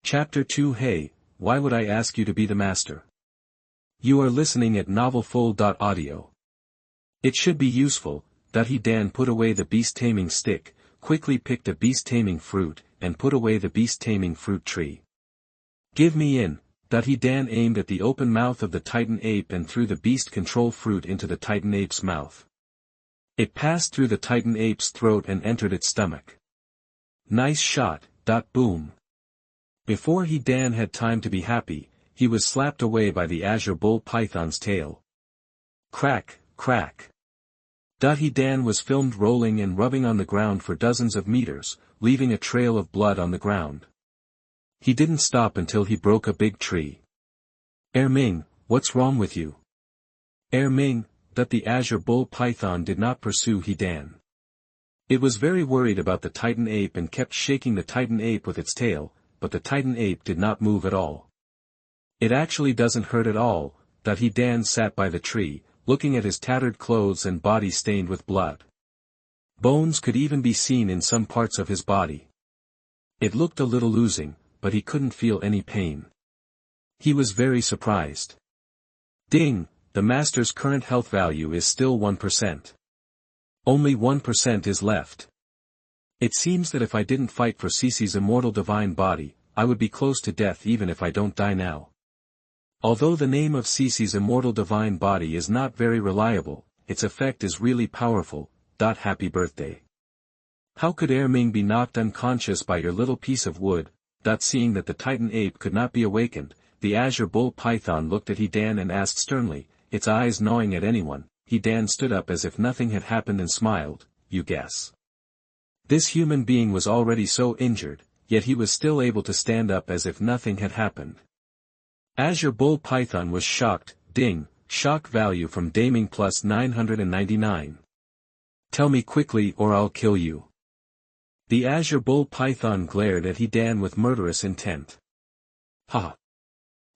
Chapter 2 Hey, why would I ask you to be the master? You are listening at novelfull.audio. It should be useful, that he Dan put away the beast-taming stick, quickly picked a beast-taming fruit, and put away the beast-taming fruit tree. Give me in, that he Dan aimed at the open mouth of the Titan ape and threw the beast control fruit into the Titan ape's mouth. It passed through the Titan ape's throat and entered its stomach. Nice shot, boom. Before he Dan had time to be happy, he was slapped away by the azure bull python's tail. Crack, crack. He Dan was filmed rolling and rubbing on the ground for dozens of meters, leaving a trail of blood on the ground. He didn't stop until he broke a big tree. Ming, what's wrong with you? Ming, that the azure bull python did not pursue he Dan. It was very worried about the Titan ape and kept shaking the Titan ape with its tail, but the Titan ape did not move at all. It actually doesn't hurt at all, that he Dan sat by the tree, looking at his tattered clothes and body stained with blood. Bones could even be seen in some parts of his body. It looked a little oozing, but he couldn't feel any pain. He was very surprised. Ding, the master's current health value is still 1%. Only 1% is left. It seems that if I didn't fight for Xixi's immortal divine body, I would be close to death even if I don't die now. Although the name of Xixi's immortal divine body is not very reliable, its effect is really powerful. Happy birthday. How could Ming be knocked unconscious by your little piece of wood? Seeing that the Titan ape could not be awakened, the azure bull python looked at he Dan and asked sternly, its eyes gnawing at anyone. He Dan stood up as if nothing had happened and smiled. You guess. This human being was already so injured, yet he was still able to stand up as if nothing had happened. Azure bull python was shocked. Ding, shock value from Daming plus 999. Tell me quickly or I'll kill you. The azure bull python glared at he Dan with murderous intent. Ha!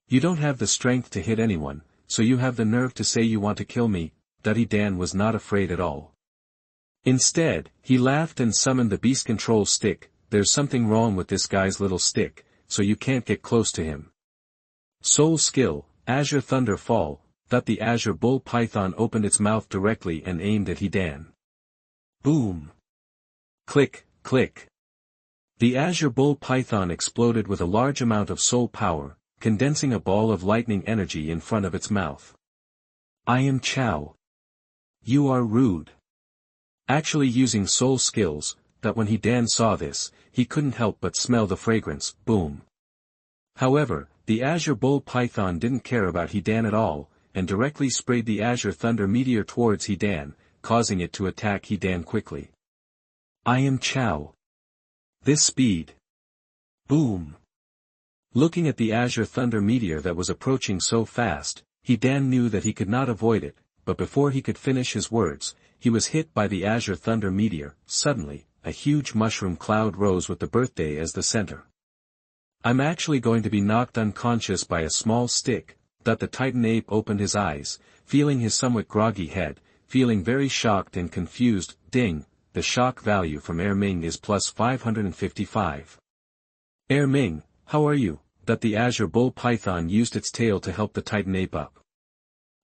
You don't have the strength to hit anyone, so you have the nerve to say you want to kill me. He Dan was not afraid at all. Instead, he laughed and summoned the beast control stick. There's something wrong with this guy's little stick, so you can't get close to him. Soul skill, azure thunder fall. The azure bull python opened its mouth directly and aimed at he Dan. Boom! Click, click. The azure bull python exploded with a large amount of soul power, condensing a ball of lightning energy in front of its mouth. I am Chao. You are rude. Actually using soul skills, when he Dan saw this, he couldn't help but smell the fragrance. Boom. However, the azure bull python didn't care about he Dan at all, and directly sprayed the azure thunder meteor towards he Dan, causing it to attack he Dan quickly. I am Chao. This speed. Boom. Looking at the azure thunder meteor that was approaching so fast, he Dan knew that he could not avoid it, but before he could finish his words, he was hit by the azure thunder meteor. Suddenly, a huge mushroom cloud rose with the birthday as the center. I'm actually going to be knocked unconscious by a small stick. The Titan ape opened his eyes, feeling his somewhat groggy head, feeling very shocked and confused. Ding, the shock value from Ming is plus 555. Ming, how are you? The azure bull python used its tail to help the Titan ape up.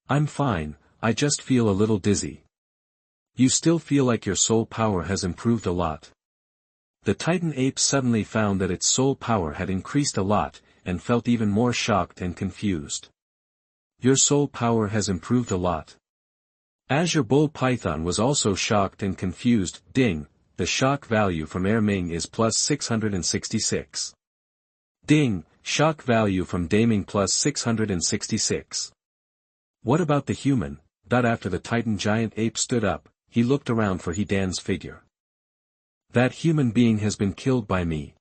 I'm fine, I just feel a little dizzy. You still feel like your soul power has improved a lot? The Titan ape suddenly found that its soul power had increased a lot, and felt even more shocked and confused. Your soul power has improved a lot. Azure bull python was also shocked and confused. Ding, the shock value from Ming is plus 666. Ding, shock value from Daming plus 666. What about the human? After the Titan giant ape stood up, he looked around for he Dan's figure. That human being has been killed by me.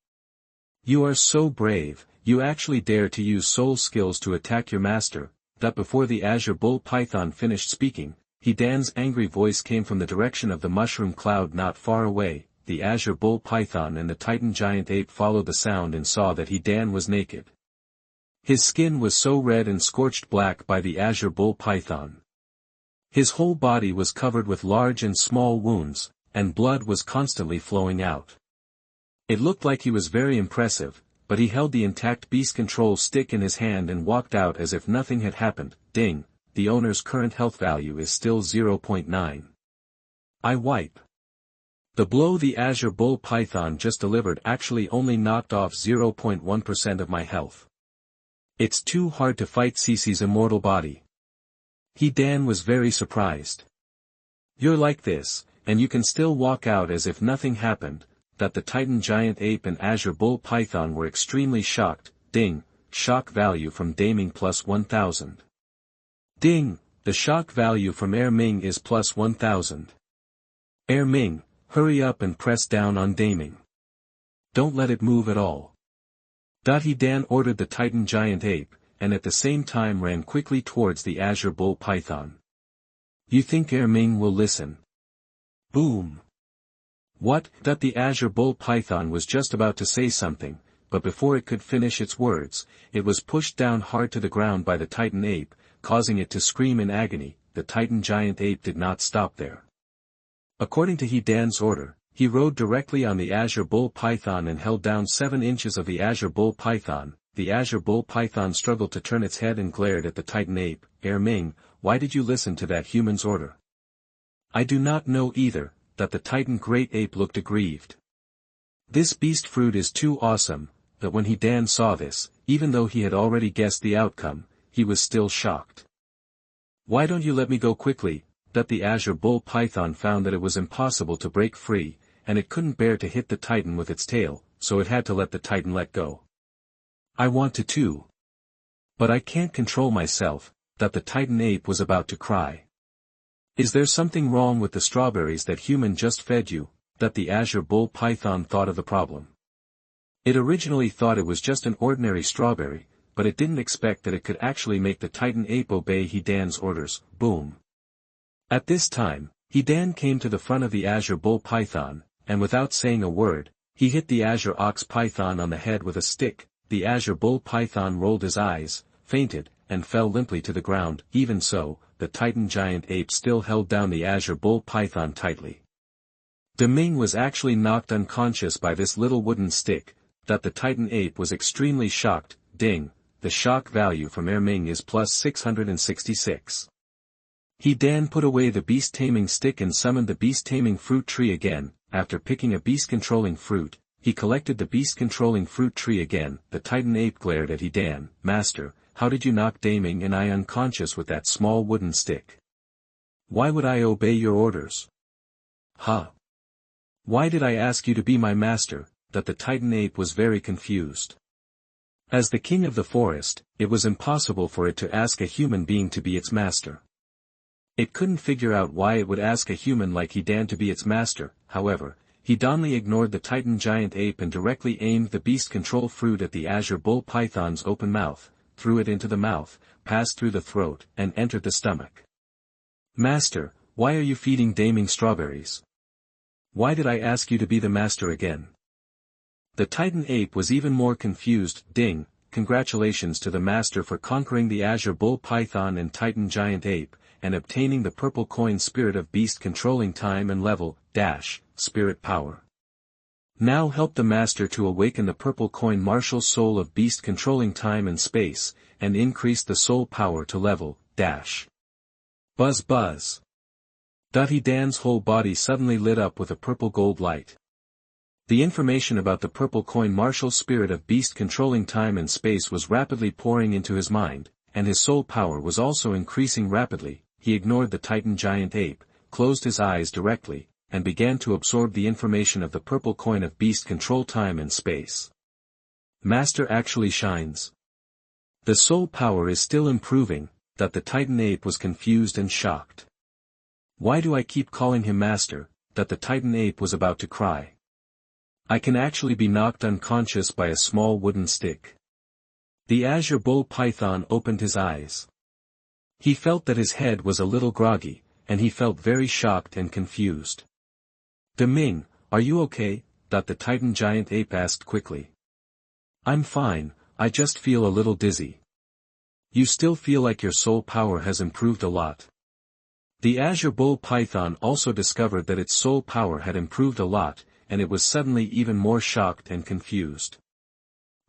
You are so brave, you actually dare to use soul skills to attack your master. Before the azure bull python finished speaking, he Dan's angry voice came from the direction of the mushroom cloud not far away. The azure bull python and the Titan giant ape followed the sound and saw that he Dan was naked. His skin was so red and scorched black by the azure bull python. His whole body was covered with large and small wounds, and blood was constantly flowing out. It looked like he was very impressive. but he held the intact beast control stick in his hand and walked out as if nothing had happened. Ding, the owner's current health value is still 0.9. I wipe. The blow the Azure Bull Python just delivered actually only knocked off 0.1% of my health. It's too hard to fight Xixi's immortal body. NaN was very surprised. You're like this, and you can still walk out as if nothing happened. That the Titan Giant Ape and Azure Bull Python were extremely shocked. Ding, shock value from Daming plus 1000. Ding, the shock value from Air Ming is plus 1000. Air Ming, hurry up and press down on Daming. Don't let it move at all. NaN ordered the Titan Giant Ape, and at the same time ran quickly towards the Azure Bull Python. You think Air Ming will listen? Boom. What? That the Azure Bull Python was just about to say something, but before it could finish its words, it was pushed down hard to the ground by the Titan Ape, causing it to scream in agony. The Titan Giant Ape did not stop there. According to NaN's order, he rode directly on the Azure Bull Python and held down 7 inches of the Azure Bull Python. The Azure Bull Python struggled to turn its head and glared at the Titan Ape. Air Ming, why did you listen to that human's order? I do not know either. That the Titan Great Ape looked aggrieved. This beast fruit is too awesome, that when NaN saw this, even though he had already guessed the outcome, he was still shocked. Why don't you let me go quickly? That the Azure Bull Python found that it was impossible to break free, and it couldn't bear to hit the Titan with its tail, so it had to let the Titan let go. I want to too. But I can't control myself. That the Titan Ape was about to cry. Is there something wrong with the strawberries that human just fed you? That the Azure Bull Python thought of the problem. It originally thought it was just an ordinary strawberry, but it didn't expect that it could actually make the Titan Ape obey NaN's orders. Boom. At this time, NaN came to the front of the Azure Bull Python, and without saying a word, he hit the Azure Ox Python on the head with a stick. The Azure Bull Python rolled his eyes, fainted, and fell limply to the ground. Even so, the Titan Giant Ape still held down the Azure Bull Python tightly. Daming was actually knocked unconscious by this little wooden stick. That the Titan Ape was extremely shocked. Ding, the shock value from Air Ming is plus 666. NaN put away the beast taming stick and summoned the beast taming fruit tree again. After picking a beast controlling fruit, he collected the beast controlling fruit tree again. The Titan Ape glared at NaN. Master, how did you knock Daming and I unconscious with that small wooden stick? Why would I obey your orders? Huh? Why did I ask you to be my master? That the Titan Ape was very confused. As the king of the forest, it was impossible for it to ask a human being to be its master. It couldn't figure out why it would ask a human like NaN to be its master. However, NaN ignored the Titan Giant Ape and directly aimed the beast control fruit at the Azure Bull Python's open mouth, threw it into the mouth, passed through the throat, and entered the stomach. Master, why are you feeding Daming strawberries? Why did I ask you to be the master again? The Titan Ape was even more confused. Ding, congratulations to the master for conquering the Azure Bull Python and Titan Giant Ape, and obtaining the purple coin Spirit of Beast controlling time and level, spirit power. Now help the master to awaken the purple coin martial soul of beast controlling time and space, and increase the soul power to level, Buzz buzz. NaN's whole body suddenly lit up with a purple gold light. The information about the purple coin martial spirit of beast controlling time and space was rapidly pouring into his mind, and his soul power was also increasing rapidly. He ignored the Titan Giant Ape, closed his eyes directly, and began to absorb the information of the purple coin of beast control time and space. Master actually shines. The soul power is still improving. That the Titan Ape was confused and shocked. Why do I keep calling him master? That the Titan Ape was about to cry. I can actually be knocked unconscious by a small wooden stick. The Azure Bull Python opened his eyes. He felt that his head was a little groggy, and he felt very shocked and confused. Daming, are you okay? That the Titan Giant Ape asked quickly. I'm fine, I just feel a little dizzy. You still feel like your soul power has improved a lot? The Azure Bull Python also discovered that its soul power had improved a lot, and it was suddenly even more shocked and confused.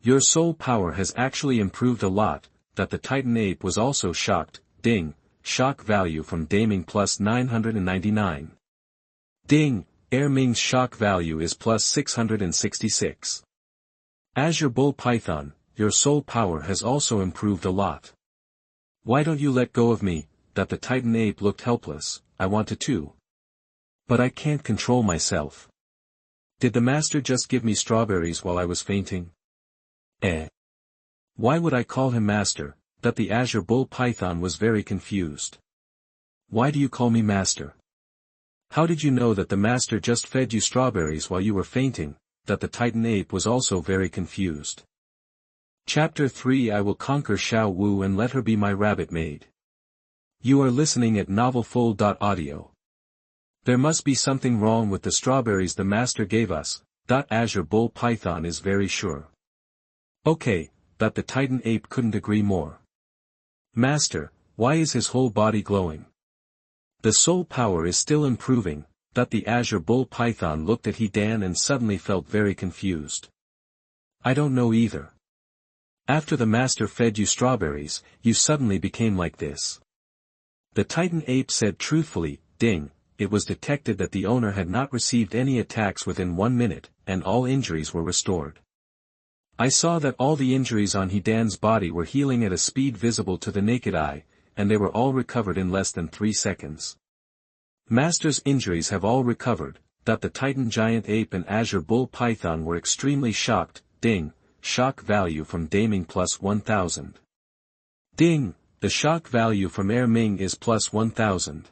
Your soul power has actually improved a lot, that the Titan ape was also shocked, ding, shock value from Daming plus 999. Ding, Ming's shock value is plus 666. Azure Bull Python, your soul power has also improved a lot. Why don't you let go of me, that the Titan ape looked helpless, I wanted to. But I can't control myself. Did the master just give me strawberries while I was fainting? Why would I call him master, that the Azure Bull Python was very confused. Why do you call me master? How did you know that the master just fed you strawberries while you were fainting, that the Titan ape was also very confused. Chapter 3 I will conquer Xiao Wu and let her be my rabbit maid. You are listening at novelfull.audio. There must be something wrong with the strawberries the master gave us, Azure Bull Python is very sure. Okay, that the Titan ape couldn't agree more. Master, why is his whole body glowing? The soul power is still improving, that the Azure Bull Python looked at Dan and suddenly felt very confused. I don't know either. After the master fed you strawberries, you suddenly became like this. The Titan ape said truthfully, ding, it was detected that the owner had not received any attacks within 1 minute, and all injuries were restored. I saw that all the injuries on Dan's body were healing at a speed visible to the naked eye, and they were all recovered in less than 3 seconds. Master's injuries have all recovered, that the Titan giant ape and Azure Bull Python were extremely shocked, ding, shock value from Daming plus 1000. Ding, the shock value from Ming is plus 1000.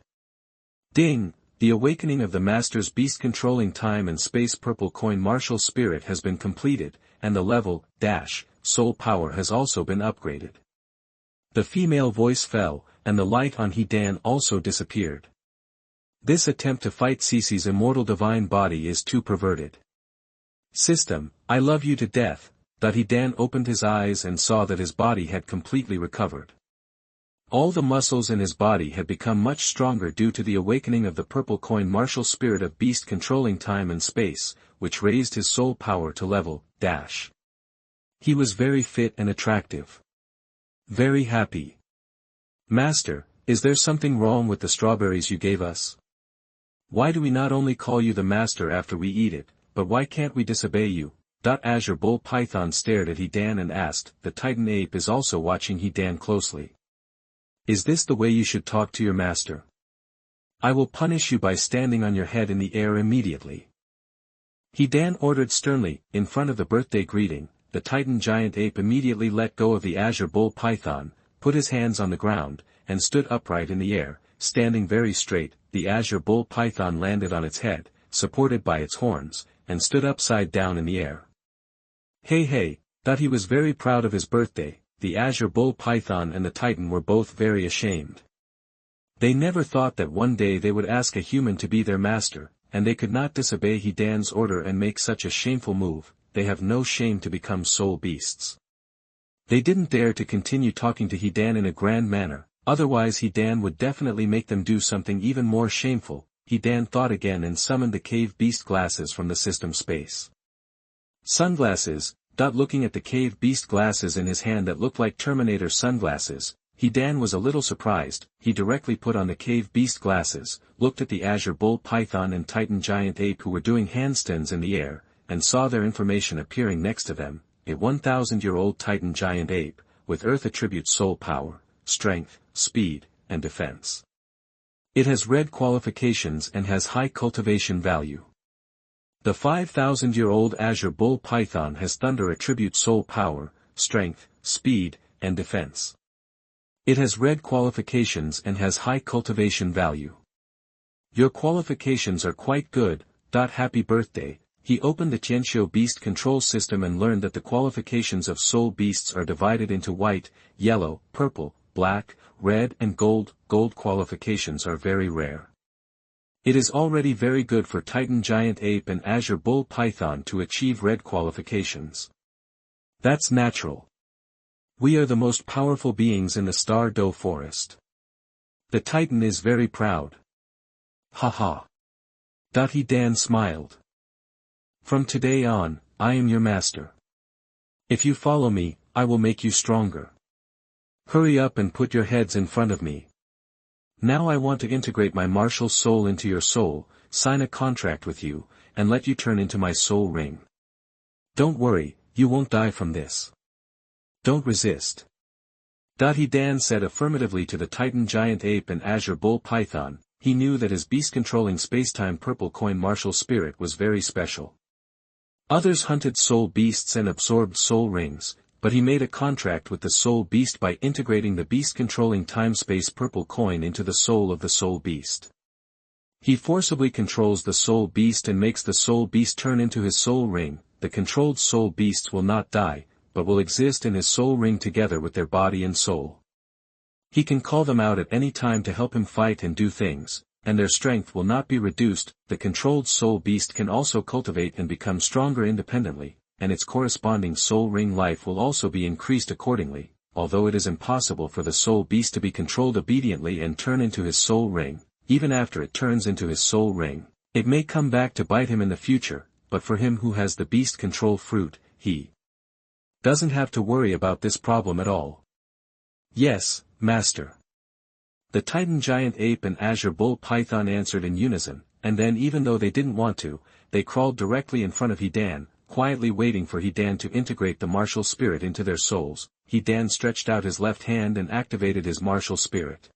Ding, the awakening of the Master's beast controlling time and space purple coin martial spirit has been completed, and the level, soul power has also been upgraded. The female voice fell, and the light on Dan also disappeared. This attempt to fight Xixi's immortal divine body is too perverted. System, I love you to death, that Dan opened his eyes and saw that his body had completely recovered. All the muscles in his body had become much stronger due to the awakening of the purple coin martial spirit of beast controlling time and space, which raised his soul power to level, He was very fit and attractive. Very happy. Master, is there something wrong with the strawberries you gave us? Why do we not only call you the master after we eat it, but why can't we disobey you? Azure Bull Python stared at Dan and asked, the Titan ape is also watching Dan closely. Is this the way you should talk to your master? I will punish you by standing on your head in the air immediately. Dan ordered sternly, in front of the birthday greeting. The Titan giant ape immediately let go of the Azure Bull Python, put his hands on the ground, and stood upright in the air, standing very straight. The Azure Bull Python landed on its head, supported by its horns, and stood upside down in the air. Hey, that he was very proud of his birthday. The Azure Bull Python and the Titan were both very ashamed. They never thought that one day they would ask a human to be their master, and they could not disobey Dan's order and make such a shameful move. They have no shame to become soul beasts. They didn't dare to continue talking to Dan in a grand manner, otherwise Dan would definitely make them do something even more shameful. Dan thought again and summoned the cave beast glasses from the system space. Sunglasses, looking at the cave beast glasses in his hand that looked like Terminator sunglasses, Dan was a little surprised. He directly put on the cave beast glasses, looked at the Azure Bull Python and Titan giant ape who were doing handstands in the air, and saw their information appearing next to them, a 1,000-year-old Titan giant ape, with Earth attributes soul power, strength, speed, and defense. It has red qualifications and has high cultivation value. The 5,000-year-old Azure Bull Python has thunder attributes soul power, strength, speed, and defense. It has red qualifications and has high cultivation value. Your qualifications are quite good. Happy birthday. He opened the Tianxiu Beast Control System and learned that the qualifications of soul beasts are divided into white, yellow, purple, black, red and gold. Gold qualifications are very rare. It is already very good for Titan Giant Ape and Azure Bull Python to achieve red qualifications. That's natural. We are the most powerful beings in the Star Dough Forest. The Titan is very proud. Haha. Dan smiled. From today on, I am your master. If you follow me, I will make you stronger. Hurry up and put your heads in front of me. Now I want to integrate my martial soul into your soul, sign a contract with you, and let you turn into my soul ring. Don't worry, you won't die from this. Don't resist. He Dan said affirmatively to the Titan Giant Ape and Azure Bull Python. He knew that his beast-controlling spacetime purple coin martial spirit was very special. Others hunted soul beasts and absorbed soul rings, but he made a contract with the soul beast by integrating the beast-controlling time-space purple coin into the soul of the soul beast. He forcibly controls the soul beast and makes the soul beast turn into his soul ring. The controlled soul beasts will not die, but will exist in his soul ring together with their body and soul. He can call them out at any time to help him fight and do things, and their strength will not be reduced. The controlled soul beast can also cultivate and become stronger independently, and its corresponding soul ring life will also be increased accordingly. Although it is impossible for the soul beast to be controlled obediently and turn into his soul ring, even after it turns into his soul ring, it may come back to bite him in the future, but for him who has the beast control fruit, he doesn't have to worry about this problem at all. Yes, Master. The Titan Giant Ape and Azure Bull Python answered in unison, and then even though they didn't want to, they crawled directly in front of He Dan, quietly waiting for He Dan to integrate the martial spirit into their souls. He Dan stretched out his left hand and activated his martial spirit.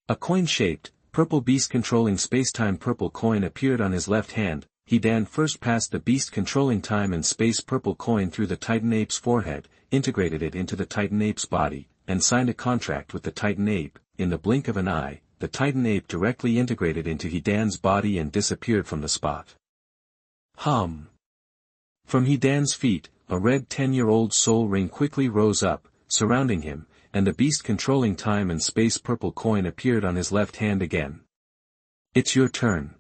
A coin-shaped, purple beast-controlling spacetime purple coin appeared on his left hand. He Dan first passed the beast-controlling time and space purple coin through the Titan Ape's forehead, integrated it into the Titan Ape's body, and signed a contract with the Titan Ape. In the blink of an eye, the Titan Ape directly integrated into He Dan's body and disappeared from the spot. From He Dan's feet, a red 10-year-old soul ring quickly rose up, surrounding him, and the beast-controlling time and space purple coin appeared on his left hand again. It's your turn.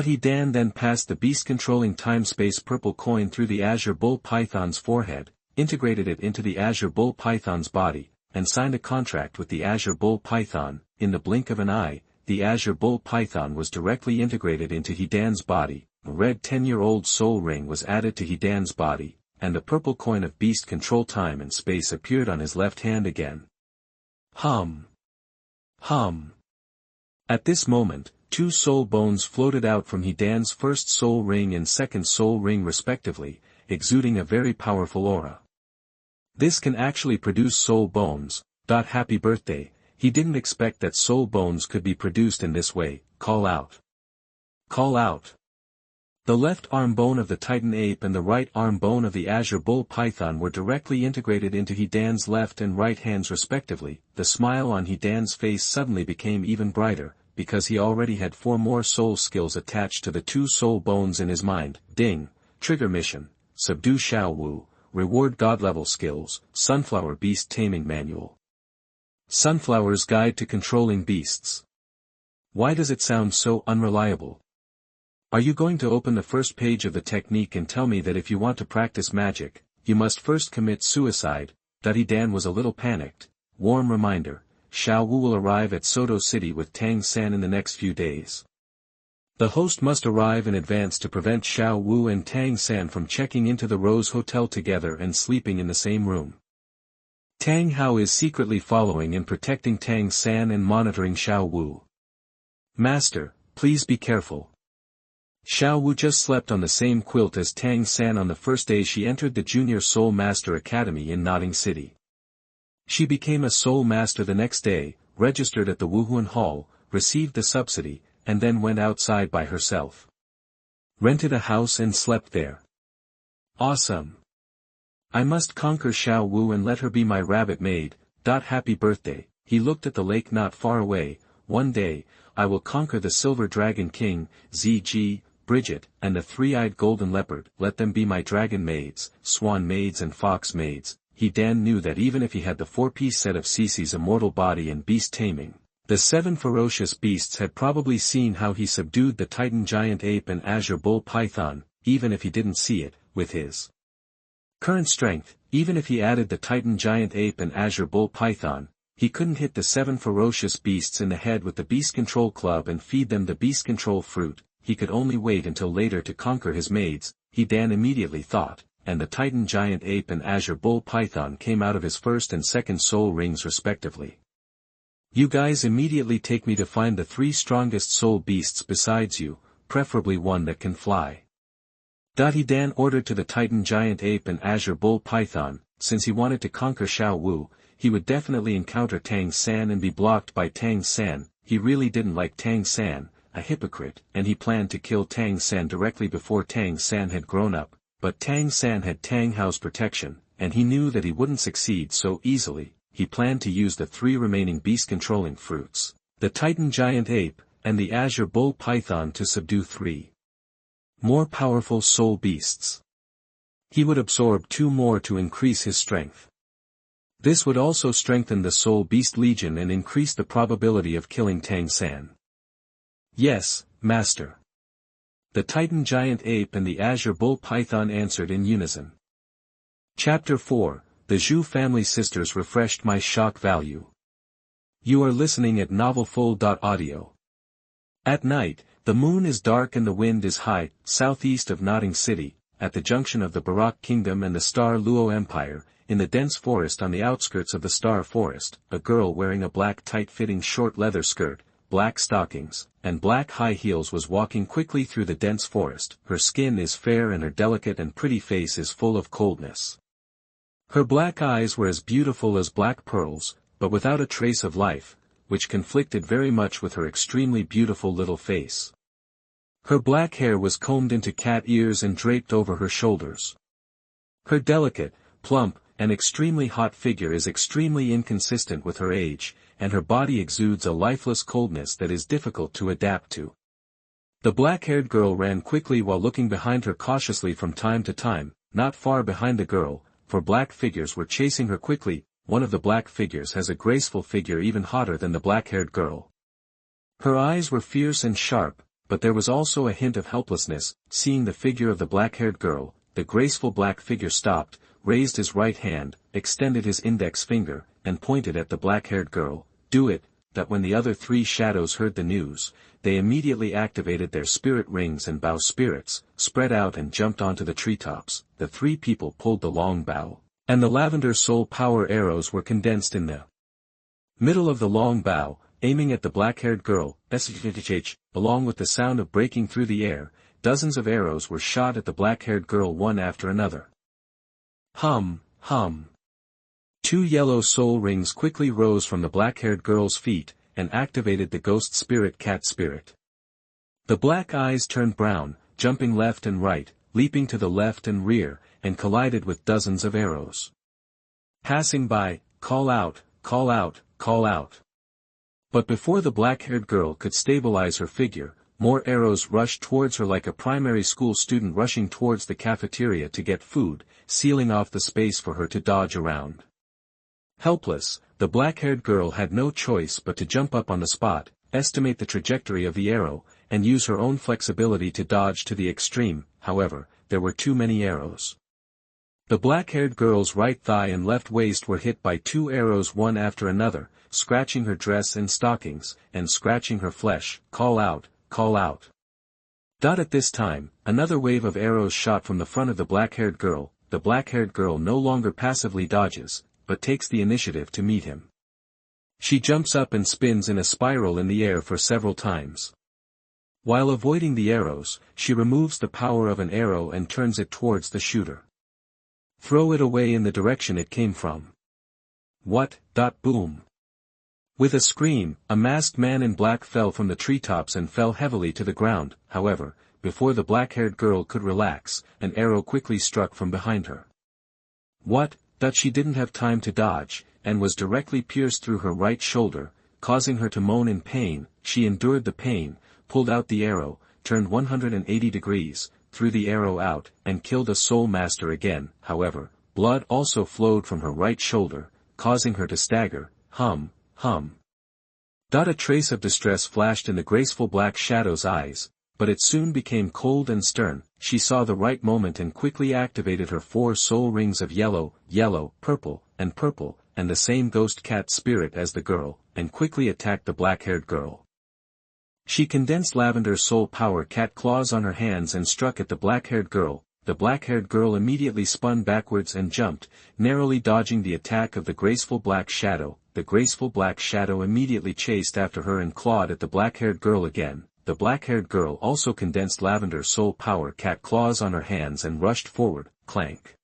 He Dan then passed the beast-controlling time-space purple coin through the Azure Bull Python's forehead, integrated it into the Azure Bull Python's body, and signed a contract with the Azure Bull Python. In the blink of an eye, the Azure Bull Python was directly integrated into He Dan's body, a red 10-year-old soul ring was added to He Dan's body, and the purple coin of beast control time and space appeared on his left hand again. At this moment, 2 soul bones floated out from He Dan's first soul ring and second soul ring respectively, exuding a very powerful aura. This can actually produce soul bones. Happy birthday. He didn't expect that soul bones could be produced in this way. Call out. Call out. The left arm bone of the Titan Ape and the right arm bone of the Azure Bull Python were directly integrated into He Dan's left and right hands respectively. The smile on He Dan's face suddenly became even brighter, because he already had 4 more soul skills attached to the 2 soul bones in his mind. Ding. Trigger mission. Subdue Xiao Wu. Reward God-level skills. Sunflower Beast Taming Manual. Sunflower's Guide to Controlling Beasts. Why does it sound so unreliable? Are you going to open the first page of the technique and tell me that if you want to practice magic, you must first commit suicide? He Dan was a little panicked. Warm reminder. Xiao Wu will arrive at Soto City with Tang San in the next few days. The host must arrive in advance to prevent Xiao Wu and Tang San from checking into the Rose Hotel together and sleeping in the same room. Tang Hao is secretly following and protecting Tang San and monitoring Xiao Wu. Master, please be careful. Xiao Wu just slept on the same quilt as Tang San on the first day she entered the Junior Soul Master Academy in Notting City. She became a Soul Master the next day, registered at the Wuhuan Hall, received the subsidy, and then went outside by herself. Rented a house and slept there. Awesome. I must conquer Xiao Wu and let her be my rabbit maid. Happy birthday. He looked at the lake not far away. One day, I will conquer the Silver Dragon King, Xixi, Bridget, and the 3-eyed golden leopard. Let them be my dragon maids, swan maids and fox maids. He Dan knew that even if he had the 4-piece set of Xixi's immortal body and beast taming, the 7 ferocious beasts had probably seen how he subdued the Titan Giant Ape and Azure Bull Python. Even if he didn't see it, with his current strength, even if he added the Titan Giant Ape and Azure Bull Python, he couldn't hit the 7 ferocious beasts in the head with the Beast Control Club and feed them the Beast Control Fruit. He could only wait until later to conquer his maids. He Dan immediately thought, and the Titan Giant Ape and Azure Bull Python came out of his first and second soul rings respectively. You guys immediately take me to find the 3 strongest soul beasts besides you, preferably one that can fly. He Dan ordered to the Titan Giant Ape and Azure Bull Python. Since he wanted to conquer Xiao Wu, he would definitely encounter Tang San and be blocked by Tang San. He really didn't like Tang San, a hypocrite, and he planned to kill Tang San directly before Tang San had grown up, but Tang San had Tang Hao's protection, and he knew that he wouldn't succeed so easily. He planned to use the 3 remaining beast-controlling fruits, the Titan Giant Ape, and the Azure Bull Python to subdue 3 more powerful soul beasts. He would absorb 2 more to increase his strength. This would also strengthen the Soul Beast Legion and increase the probability of killing Tang San. Yes, Master. The Titan Giant Ape and the Azure Bull Python answered in unison. Chapter 4, The Zhu Family Sisters Refreshed My Shock Value. You are listening at novelfull.audio. At night, the moon is dark and the wind is high, southeast of Notting City, at the junction of the Barak Kingdom and the Star Luo Empire, in the dense forest on the outskirts of the Star Forest, a girl wearing a black tight-fitting short leather skirt, black stockings, and black high heels was walking quickly through the dense forest. Her skin is fair and her delicate and pretty face is full of coldness. Her black eyes were as beautiful as black pearls, but without a trace of life, which conflicted very much with her extremely beautiful little face. Her black hair was combed into cat ears and draped over her shoulders. Her delicate, plump, and extremely hot figure is extremely inconsistent with her age, and her body exudes a lifeless coldness that is difficult to adapt to. The black-haired girl ran quickly while looking behind her cautiously from time to time, not far behind the girl, for black figures were chasing her quickly. One of the black figures has a graceful figure even hotter than the black-haired girl. Her eyes were fierce and sharp, but there was also a hint of helplessness. Seeing the figure of the black-haired girl, the graceful black figure stopped, raised his right hand, extended his index finger, and pointed at the black-haired girl. Do it. That when the other 3 shadows heard the news, they immediately activated their spirit rings and bow spirits, spread out and jumped onto the treetops. The 3 people pulled the long bow, and the lavender soul power arrows were condensed in the middle of the long bow, aiming at the black-haired girl. Along with the sound of breaking through the air, dozens of arrows were shot at the black-haired girl one after another. Hum, hum. 2 yellow soul rings quickly rose from the black-haired girl's feet, and activated the ghost spirit cat spirit. The black eyes turned brown, jumping left and right, leaping to the left and rear, and collided with dozens of arrows. Passing by, call out, call out, call out. But before the black-haired girl could stabilize her figure, more arrows rushed towards her like a primary school student rushing towards the cafeteria to get food, sealing off the space for her to dodge around. Helpless, the black-haired girl had no choice but to jump up on the spot, estimate the trajectory of the arrow, and use her own flexibility to dodge to the extreme. However, there were too many arrows. The black-haired girl's right thigh and left waist were hit by 2 arrows one after another, scratching her dress and stockings, and scratching her flesh. Call out, call out. At this time, another wave of arrows shot from the front of the black-haired girl. The black-haired girl no longer passively dodges, but takes the initiative to meet him. She jumps up and spins in a spiral in the air for several times. While avoiding the arrows, she removes the power of an arrow and turns it towards the shooter. Throw it away in the direction it came from. What? Boom. With a scream, a masked man in black fell from the treetops and fell heavily to the ground. However, before the black-haired girl could relax, an arrow quickly struck from behind her. What? She didn't have time to dodge, and was directly pierced through her right shoulder, causing her to moan in pain. She endured the pain, pulled out the arrow, turned 180 degrees, threw the arrow out, and killed a soul master again. However, blood also flowed from her right shoulder, causing her to stagger. Hum, hum. A trace of distress flashed in the graceful black shadow's eyes, but it soon became cold and stern. She saw the right moment and quickly activated her 4 soul rings of yellow, yellow, purple, and the same ghost cat spirit as the girl, and quickly attacked the black-haired girl. She condensed lavender soul power cat claws on her hands and struck at the black-haired girl. the black-haired girl immediately spun backwards and jumped, narrowly dodging the attack of the graceful black shadow. The graceful black shadow immediately chased after her and clawed at the black-haired girl again. The black-haired girl also condensed lavender soul power cat claws on her hands and rushed forward, clank.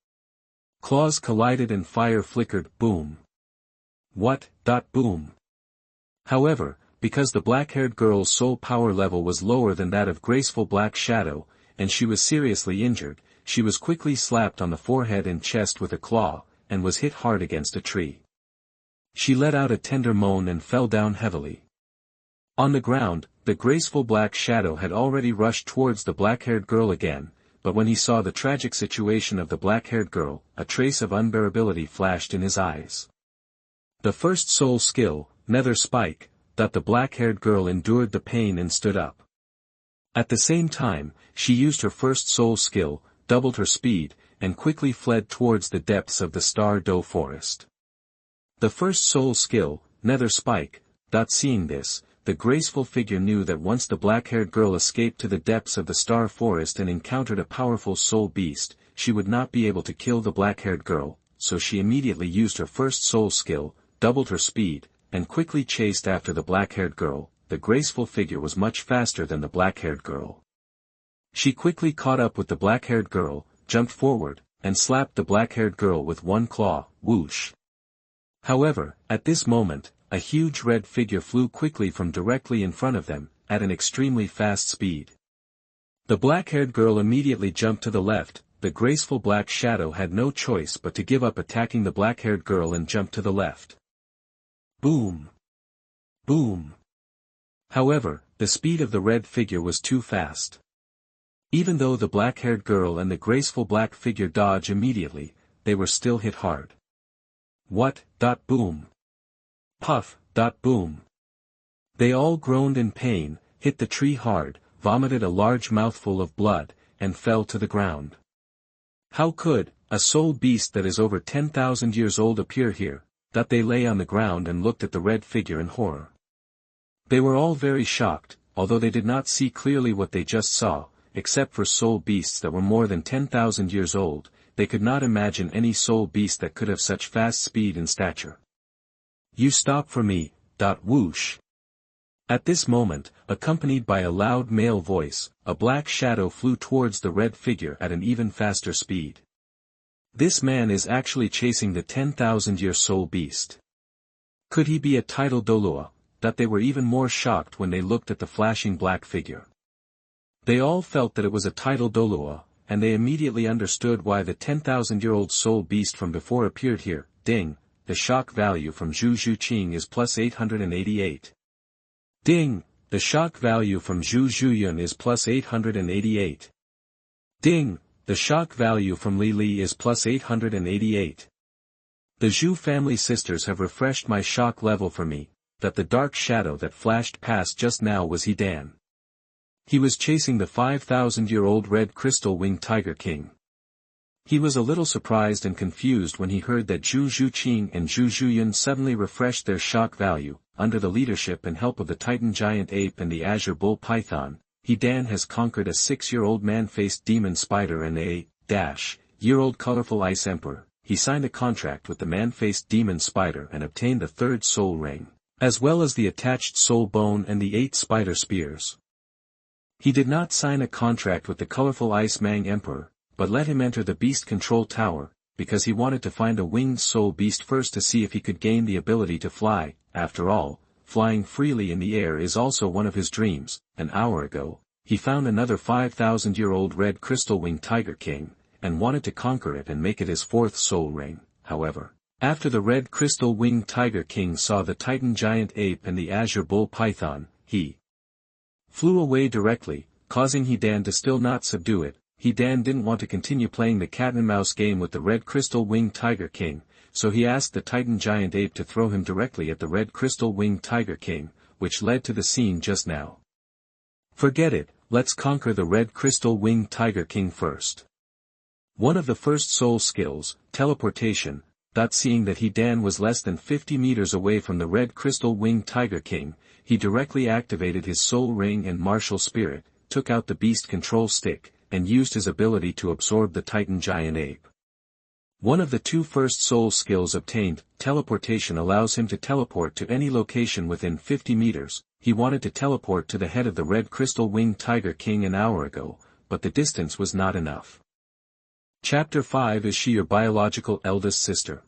Claws collided and fire flickered, boom. What, boom. However, because the black-haired girl's soul power level was lower than that of graceful black shadow, and she was seriously injured, she was quickly slapped on the forehead and chest with a claw, and was hit hard against a tree. She let out a tender moan and fell down heavily. On the ground, the graceful black shadow had already rushed towards the black-haired girl again, but when he saw the tragic situation of the black-haired girl, a trace of unbearability flashed in his eyes. The first soul skill, Nether Spike, that the black-haired girl endured the pain and stood up. At the same time, she used her first soul skill, doubled her speed, and quickly fled towards the depths of the Star Doe forest. The first soul skill, Nether Spike, seeing this, the graceful figure knew that once the black-haired girl escaped to the depths of the Star Forest and encountered a powerful soul beast, she would not be able to kill the black-haired girl, so she immediately used her first soul skill, doubled her speed, and quickly chased after the black-haired girl. The graceful figure was much faster than the black-haired girl. She quickly caught up with the black-haired girl, jumped forward, and slapped the black-haired girl with one claw, whoosh. However, at this moment, a huge red figure flew quickly from directly in front of them, at an extremely fast speed. The black-haired girl immediately jumped to the left. The graceful black shadow had no choice but to give up attacking the black-haired girl and jump to the left. Boom! Boom! However, the speed of the red figure was too fast. Even though the black-haired girl and the graceful black figure dodged immediately, they were still hit hard. What, boom! Puff, boom! They all groaned in pain, hit the tree hard, vomited a large mouthful of blood, and fell to the ground. How could a soul beast that is over 10,000 years old appear here? They lay on the ground and looked at the red figure in horror. They were all very shocked, although they did not see clearly what they just saw. Except for soul beasts that were more than 10,000 years old, they could not imagine any soul beast that could have such fast speed and stature. You stop for me, whoosh. At this moment, accompanied by a loud male voice, a black shadow flew towards the red figure at an even faster speed. This man is actually chasing the 10,000-year soul beast. Could he be a title Douluo? They were even more shocked when they looked at the flashing black figure. They all felt that it was a title Douluo, and they immediately understood why the 10,000-year-old soul beast from before appeared here. Ding, the shock value from Zhu Zhuqing is plus 888. Ding, the shock value from Zhu Zhuyun is plus 888. Ding, the shock value from Li Li is plus 888. The Zhu family sisters have refreshed my shock level for me. That the dark shadow that flashed past just now was He Dan. He was chasing the 5,000-year-old red crystal winged tiger king. He was a little surprised and confused when he heard that Zhu Zhuqing and Zhu Zhuyun suddenly refreshed their shock value. Under the leadership and help of the Titan giant ape and the azure bull python, He Dan has conquered a 6-year-old man-faced demon spider and a year-old colorful ice emperor. He signed a contract with the man-faced demon spider and obtained the 3rd soul ring, as well as the attached soul bone and the 8 spider spears. He did not sign a contract with the colorful ice mang emperor, but let him enter the beast control tower, because he wanted to find a winged soul beast first to see if he could gain the ability to fly. After all, flying freely in the air is also one of his dreams. An hour ago, he found another 5,000-year-old red crystal winged tiger king, and wanted to conquer it and make it his 4th soul ring. However, after the red crystal winged tiger king saw the Titan giant ape and the azure bull python, he flew away directly, causing He Dan to still not subdue it. He Dan didn't want to continue playing the cat and mouse game with the red crystal winged tiger king, so he asked the Titan giant ape to throw him directly at the red crystal winged tiger king, which led to the scene just now. Forget it, let's conquer the red crystal winged tiger king first. One of the first soul skills, teleportation. Seeing that He Dan was less than 50 meters away from the red crystal winged tiger king, he directly activated his soul ring and martial spirit, took out the beast control stick, and used his ability to absorb the Titan giant ape. One of the two first soul skills obtained, teleportation, allows him to teleport to any location within 50 meters. He wanted to teleport to the head of the red crystal winged tiger king an hour ago, but the distance was not enough. Chapter 5. Is she your biological eldest sister?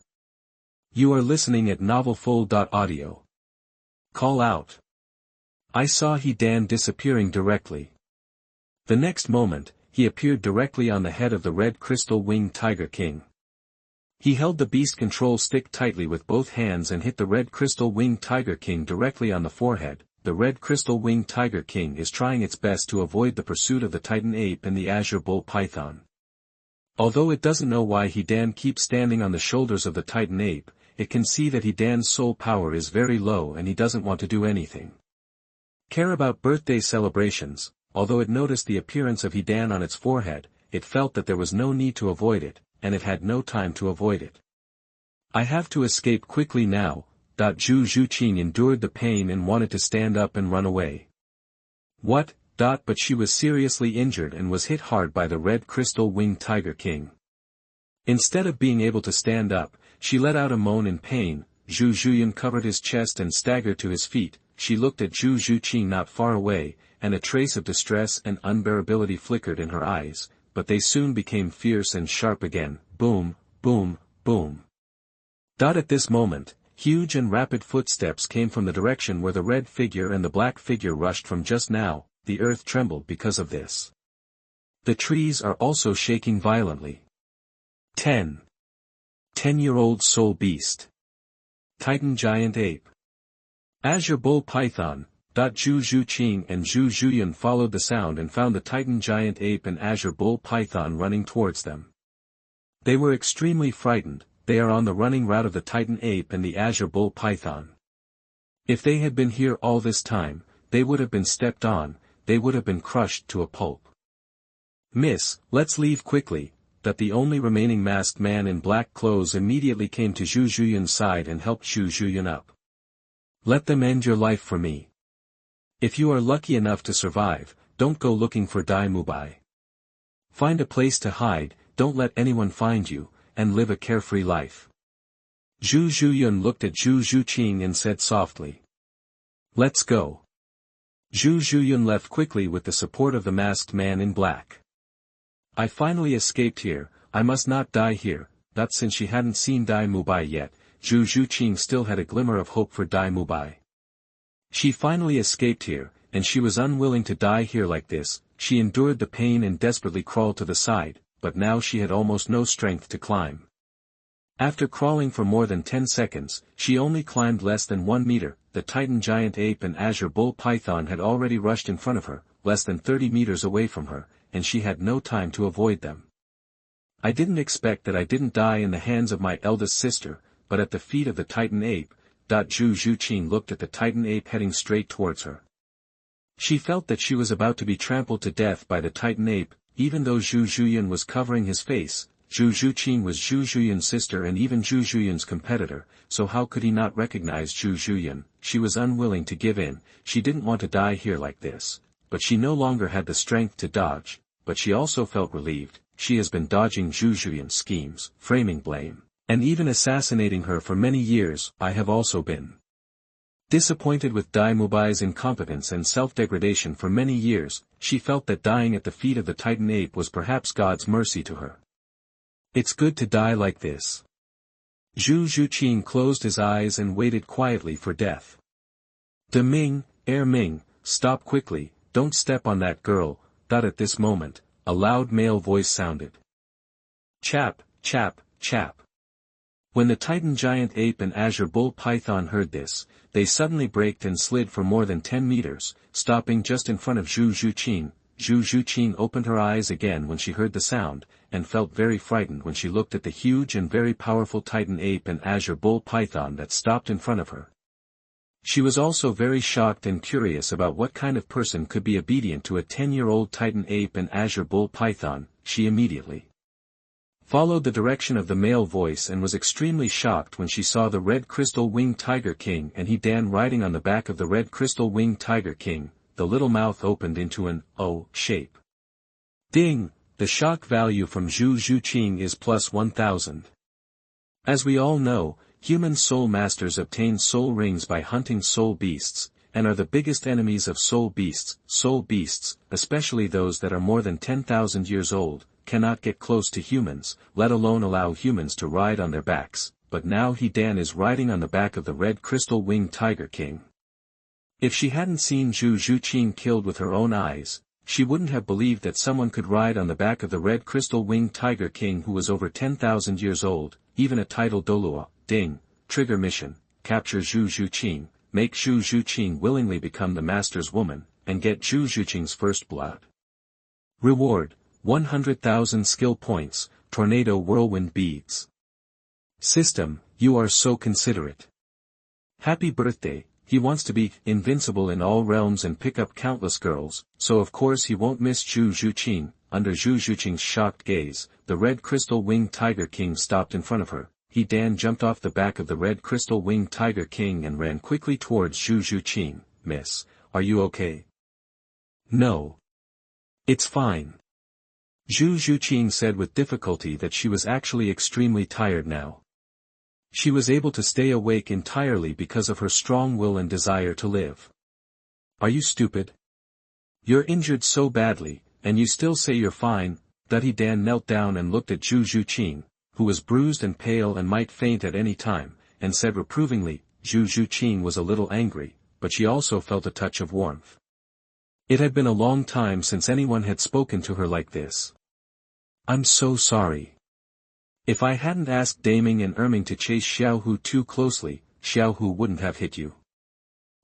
You are listening at novelfull.audio. Call out. I saw Dan disappearing directly. The next moment, he appeared directly on the head of the red crystal winged tiger king. He held the beast control stick tightly with both hands and hit the red crystal winged tiger king directly on the forehead. The red crystal winged tiger king is trying its best to avoid the pursuit of the Titan ape and the azure bull python. Although it doesn't know why Dan keeps standing on the shoulders of the Titan ape, it can see that Dan's soul power is very low and he doesn't want to do anything. Care about birthday celebrations. Although it noticed the appearance of Dan on its forehead, it felt that there was no need to avoid it, and it had no time to avoid it. I have to escape quickly now. Zhu Zhuqing endured the pain and wanted to stand up and run away. What? But she was seriously injured and was hit hard by the red crystal winged tiger king. Instead of being able to stand up, she let out a moan in pain. Zhu Zhuyan covered his chest and staggered to his feet. She looked at Zhu Zhuqing not far away, and a trace of distress and unbearability flickered in her eyes, but they soon became fierce and sharp again. Boom, boom, boom. At this moment, huge and rapid footsteps came from the direction where the red figure and the black figure rushed from just now. The earth trembled because of this. The trees are also shaking violently. 10-year-old soul beast. Titan giant ape. Azure bull python. Zhu Zhuqing and Zhu Zhuyan followed the sound and found the Titan giant ape and azure bull python running towards them. They were extremely frightened. They are on the running route of the Titan ape and the azure bull python. If they had been here all this time, they would have been stepped on, they would have been crushed to a pulp. Miss, let's leave quickly. The only remaining masked man in black clothes immediately came to Zhu Zhuyan's side and helped Zhu Zhuyan up. Let them end your life for me. If you are lucky enough to survive, don't go looking for Dai Mubai. Find a place to hide, don't let anyone find you, and live a carefree life. Zhu Zhuyan looked at Zhu Zhuqing and said softly. Let's go. Zhu Zhuyan left quickly with the support of the masked man in black. I finally escaped here, I must not die here. Since she hadn't seen Dai Mubai yet, Zhu Zhuqing still had a glimmer of hope for Dai Mubai. She finally escaped here, and she was unwilling to die here like this. She endured the pain and desperately crawled to the side, but now she had almost no strength to climb. After crawling for more than 10 seconds, she only climbed less than 1 meter. The Titan giant ape and azure bull python had already rushed in front of her, less than 30 meters away from her, and she had no time to avoid them. I didn't expect that I didn't die in the hands of my eldest sister, but at the feet of the Titan ape. Zhu Zhuqing looked at the Titan ape heading straight towards her. She felt that she was about to be trampled to death by the Titan ape. Even though Zhu Zhuyan was covering his face, Zhu Zhuqing was Zhu Zhuyan's sister and even Zhu Zhuyan's competitor, so how could he not recognize Zhu Zhuyan? She was unwilling to give in. She didn't want to die here like this, but she no longer had the strength to dodge, but she also felt relieved. She has been dodging Zhu Zhuyan's schemes, framing blame, and even assassinating her for many years. I have also been disappointed with Dai Mubai's incompetence and self-degradation for many years. She felt that dying at the feet of the Titan ape was perhaps God's mercy to her. It's good to die like this. Zhu Zhuqing closed his eyes and waited quietly for death. De Ming, Ming, stop quickly, don't step on that girl. At this moment, a loud male voice sounded. Chap, chap, chap. When the Titan giant ape and azure bull python heard this, they suddenly braked and slid for more than 10 meters, stopping just in front of Zhu Zhuqing. Zhu Zhuqing opened her eyes again when she heard the sound, and felt very frightened when she looked at the huge and very powerful Titan ape and azure bull python that stopped in front of her. She was also very shocked and curious about what kind of person could be obedient to a 10-year-old Titan ape and azure bull python. She immediately followed the direction of the male voice and was extremely shocked when she saw the red crystal winged tiger king and Dan riding on the back of the red crystal winged tiger king. The little mouth opened into an O shape. Ding, the shock value from Zhu Zhuqing is plus 1000. As we all know, human soul masters obtain soul rings by hunting soul beasts, and are the biggest enemies of soul beasts. Soul beasts, especially those that are more than 10,000 years old, cannot get close to humans, let alone allow humans to ride on their backs, but now Dan is riding on the back of the red crystal winged tiger king. If she hadn't seen Zhu Zhuqing killed with her own eyes, she wouldn't have believed that someone could ride on the back of the red crystal winged tiger king who was over 10,000 years old. Even a title Douluo, Ding, trigger mission, capture Zhu Zhuqing, make Zhu Zhuqing willingly become the master's woman, and get Zhu Zhuqing's first blood. Reward, 100,000 skill points, tornado whirlwind beads. System, you are so considerate. Happy birthday. He wants to be invincible in all realms and pick up countless girls, so of course he won't miss Zhu Zhuqing. Under Zhu Zhuqing's shocked gaze, the red crystal winged tiger king stopped in front of her. Dan jumped off the back of the red crystal winged tiger king and ran quickly towards Zhu Zhuqing. Miss, are you okay? No. It's fine. Zhu Zhuqing said with difficulty that she was actually extremely tired now. She was able to stay awake entirely because of her strong will and desire to live. Are you stupid? You're injured so badly, and you still say you're fine. Dan knelt down and looked at Zhu Zhuqing, who was bruised and pale and might faint at any time, and said reprovingly. Zhu Zhuqing was a little angry, but she also felt a touch of warmth. It had been a long time since anyone had spoken to her like this. I'm so sorry. If I hadn't asked Daming and Erming to chase Xiao Hu too closely, Xiao Hu wouldn't have hit you.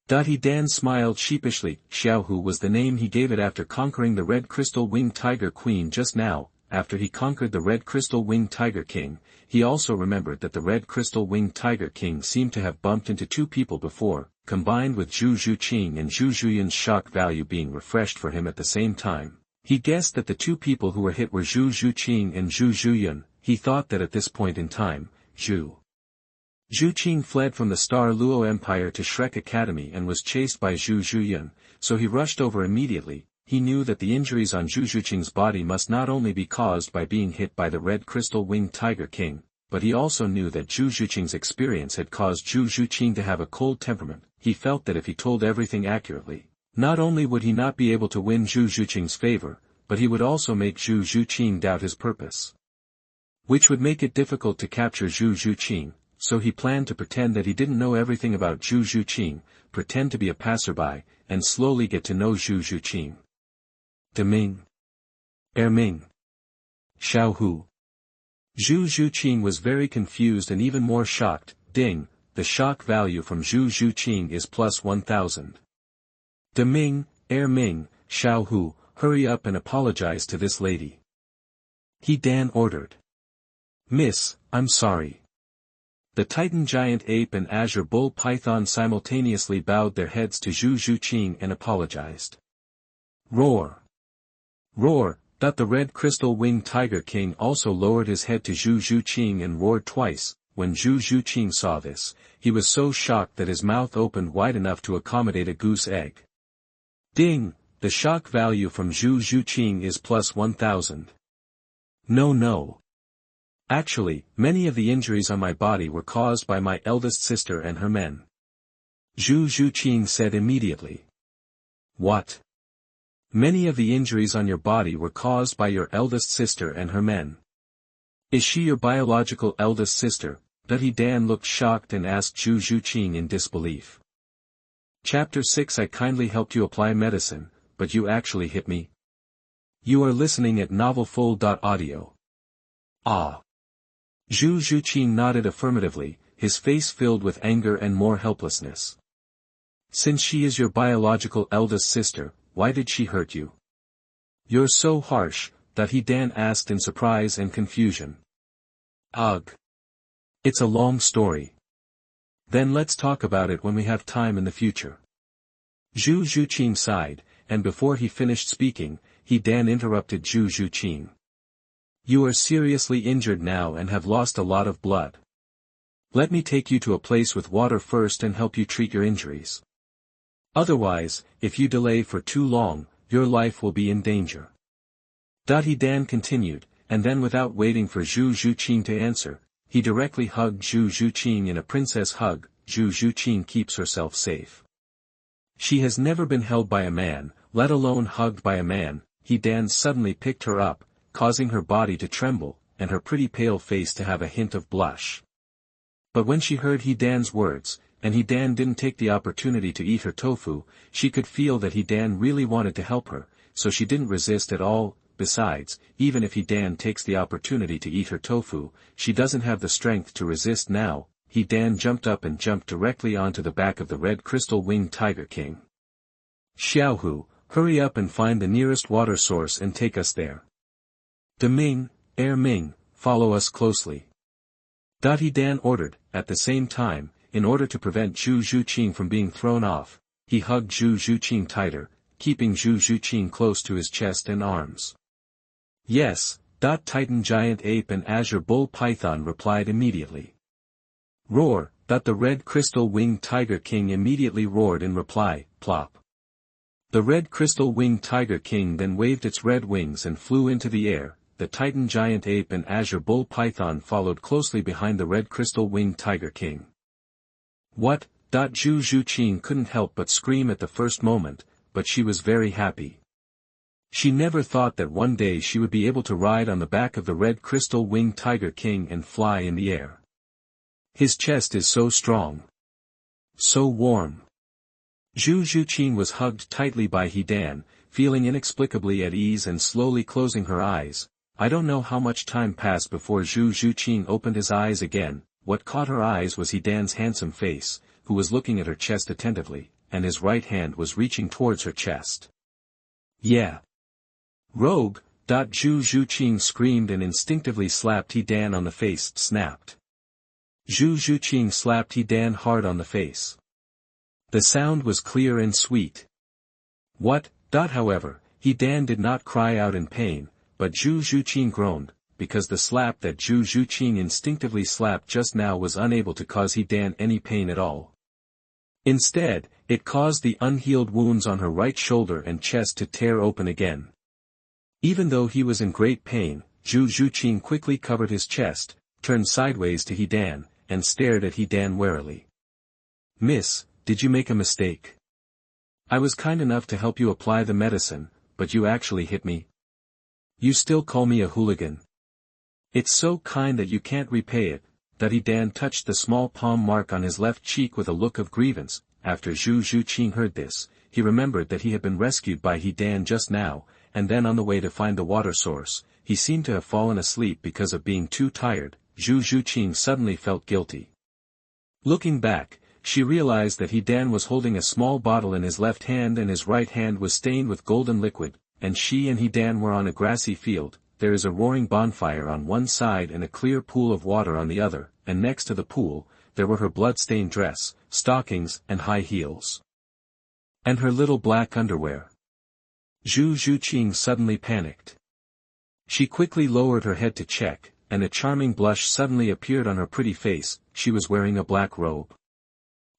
Dan smiled sheepishly. Xiao Hu was the name he gave it after conquering the red crystal winged tiger queen just now. After he conquered the red crystal winged tiger king, he also remembered that the red crystal winged tiger king seemed to have bumped into two people before, combined with Zhu Zhuqing and Zhu Zhuyan's shock value being refreshed for him at the same time. He guessed that the two people who were hit were Zhu Zhuqing and Zhu Zhuyan. He thought that at this point in time, Zhu Zhuqing fled from the Star Luo Empire to Shrek Academy and was chased by Zhu Zhuyan, so he rushed over immediately. He knew that the injuries on Zhu Zhuqing's body must not only be caused by being hit by the red crystal winged tiger king, but he also knew that Zhu Zhuqing's experience had caused Zhu Zhuqing to have a cold temperament. He felt that if he told everything accurately, not only would he not be able to win Zhu Zhuqing's favor, but he would also make Zhu Zhuqing doubt his purpose, which would make it difficult to capture Zhu Zhuqing. So he planned to pretend that he didn't know everything about Zhu Zhuqing, pretend to be a passerby, and slowly get to know Zhu Zhuqing. Deming. Erming. Xiao Hu. Zhu Zhuqing was very confused and even more shocked. Ding, the shock value from Zhu Zhuqing is plus 1000. Deming, Erming, Xiao Hu, hurry up and apologize to this lady. Dan ordered. Miss, I'm sorry. The Titan giant ape and azure bull python simultaneously bowed their heads to Zhu Zhuqing and apologized. Roar. Roar. The red crystal winged tiger king also lowered his head to Zhu Zhuqing and roared twice. When Zhu Zhuqing saw this, he was so shocked that his mouth opened wide enough to accommodate a goose egg. Ding, the shock value from Zhu Zhuqing is plus 1000. No. Actually, many of the injuries on my body were caused by my eldest sister and her men. Zhu Zhuqing said immediately. What? Many of the injuries on your body were caused by your eldest sister and her men. Is she your biological eldest sister? Dan looked shocked and asked Zhu Zhuqing in disbelief. Chapter 6 I kindly helped you apply medicine, but you actually hit me. You are listening at novelfull.audio. Ah. Zhu Zhuqing nodded affirmatively, his face filled with anger and more helplessness. Since she is your biological eldest sister, why did she hurt you? You're so harsh, Dan asked in surprise and confusion. Ugh. It's a long story. Then let's talk about it when we have time in the future. Zhu Zhuqing sighed, and before he finished speaking, Dan interrupted Zhu Zhuqing. You are seriously injured now and have lost a lot of blood. Let me take you to a place with water first and help you treat your injuries. Otherwise, if you delay for too long, your life will be in danger. He Dan continued, and then without waiting for Zhu Zhuqing to answer, he directly hugged Zhu Zhuqing in a princess hug. Zhu Zhuqing keeps herself safe. She has never been held by a man, let alone hugged by a man. He Dan suddenly picked her up, causing her body to tremble, and her pretty pale face to have a hint of blush. But when she heard He Dan's words, and He Dan didn't take the opportunity to eat her tofu, she could feel that He Dan really wanted to help her, so she didn't resist at all. Besides, even if He Dan takes the opportunity to eat her tofu, she doesn't have the strength to resist now. He Dan jumped up and jumped directly onto the back of the red crystal-winged Tiger King. Xiao Hu, hurry up and find the nearest water source and take us there. De Ming, Ming, follow us closely. He Dan ordered. At the same time, in order to prevent Zhu Zhuqing from being thrown off, he hugged Zhu Zhuqing tighter, keeping Zhu Zhuqing close to his chest and arms. Yes, Titan Giant Ape and Azure Bull Python replied immediately. Roar, the red crystal-winged Tiger King immediately roared in reply, plop. The red crystal-winged Tiger King then waved its red wings and flew into the air. The Titan Giant Ape and Azure Bull Python followed closely behind the red crystal-winged Tiger King. What? Zhu Zhuqing couldn't help but scream at the first moment, but she was very happy. She never thought that one day she would be able to ride on the back of the red crystal-winged Tiger King and fly in the air. His chest is so strong. So warm. Zhu Zhuqing was hugged tightly by He Dan, feeling inexplicably at ease and slowly closing her eyes. I don't know how much time passed before Zhu Zhuqing opened his eyes again. What caught her eyes was He Dan's handsome face, who was looking at her chest attentively, and his right hand was reaching towards her chest. Yeah. Rogue, Zhu Zhuqing screamed and instinctively slapped He Dan on the face. Snapped. Zhu Zhuqing slapped He Dan hard on the face. The sound was clear and sweet. What? However, He Dan did not cry out in pain, but Zhu Zhuqing groaned, because the slap that Zhu Zhuqing instinctively slapped just now was unable to cause He Dan any pain at all. Instead, it caused the unhealed wounds on her right shoulder and chest to tear open again. Even though he was in great pain, Zhu Zhuqing quickly covered his chest, turned sideways to He Dan, and stared at He Dan warily. Miss, did you make a mistake? I was kind enough to help you apply the medicine, but you actually hit me. You still call me a hooligan. It's so kind that you can't repay it. He Dan touched the small palm mark on his left cheek with a look of grievance. After Zhu Zhuqing heard this, he remembered that he had been rescued by He Dan just now, and then on the way to find the water source, he seemed to have fallen asleep because of being too tired. Zhu Zhuqing suddenly felt guilty. Looking back, she realized that He Dan was holding a small bottle in his left hand and his right hand was stained with golden liquid, and she and He Dan were on a grassy field. There is a roaring bonfire on one side and a clear pool of water on the other, and next to the pool, there were her blood-stained dress, stockings and high heels. And her little black underwear. Zhu Zhuqing suddenly panicked. She quickly lowered her head to check, and a charming blush suddenly appeared on her pretty face. She was wearing a black robe.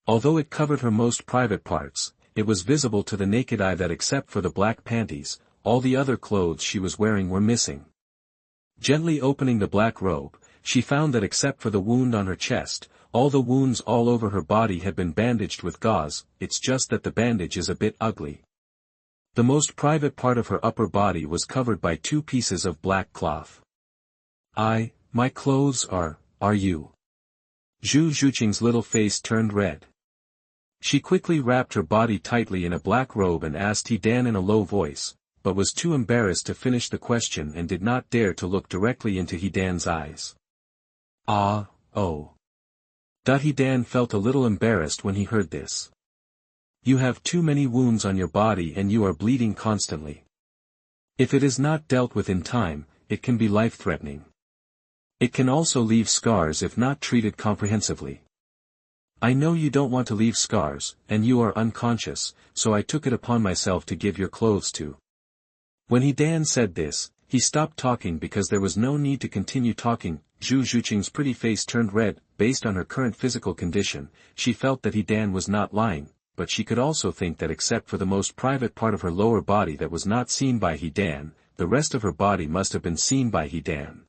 Although it covered her most private parts, it was visible to the naked eye that except for the black panties, all the other clothes she was wearing were missing. Gently opening the black robe, she found that except for the wound on her chest, all the wounds all over her body had been bandaged with gauze. It's just that the bandage is a bit ugly. The most private part of her upper body was covered by 2 pieces of black cloth. My clothes are you? Zhu Zhuqing's little face turned red. She quickly wrapped her body tightly in a black robe and asked He Dan in a low voice, but was too embarrassed to finish the question and did not dare to look directly into He Dan's eyes. Oh. He Dan felt a little embarrassed when he heard this. You have too many wounds on your body and you are bleeding constantly. If it is not dealt with in time, it can be life-threatening. It can also leave scars if not treated comprehensively. I know you don't want to leave scars, and you are unconscious, so I took it upon myself to give your clothes to. When He Dan said this, he stopped talking because there was no need to continue talking. Zhu Zhuqing's pretty face turned red. Based on her current physical condition, she felt that He Dan was not lying, but she could also think that except for the most private part of her lower body that was not seen by He Dan, the rest of her body must have been seen by He Dan.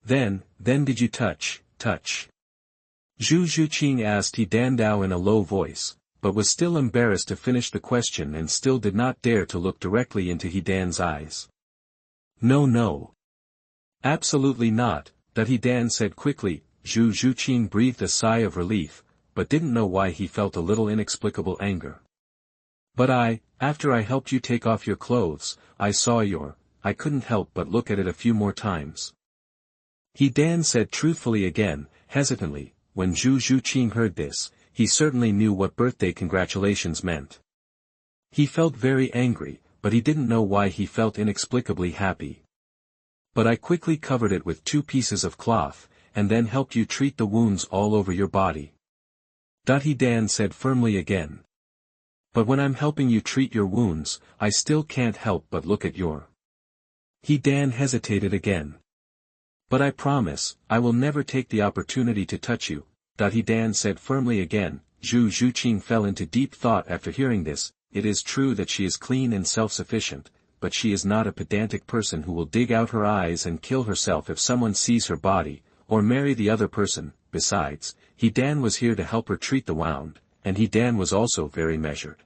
Then did you touch? Zhu Zhuqing asked He Dan Dao in a low voice, but was still embarrassed to finish the question and still did not dare to look directly into He Dan's eyes. No. Absolutely not, that He Dan said quickly. Zhu Zhuqing breathed a sigh of relief, but didn't know why he felt a little inexplicable anger. But after I helped you take off your clothes, I couldn't help but look at it a few more times. He Dan said truthfully again, hesitantly. When Zhu Zhuqing heard this, he certainly knew what birthday congratulations meant. He felt very angry, but he didn't know why he felt inexplicably happy. But I quickly covered it with 2 pieces of cloth, and then helped you treat the wounds all over your body. He Dan said firmly again. But when I'm helping you treat your wounds, I still can't help but look at your. He Dan hesitated again. But I promise, I will never take the opportunity to touch you, He Dan said firmly again. Zhu Zhuqing fell into deep thought after hearing this. It is true that she is clean and self-sufficient, but she is not a pedantic person who will dig out her eyes and kill herself if someone sees her body, or marry the other person. Besides, He Dan was here to help her treat the wound, and He Dan was also very measured.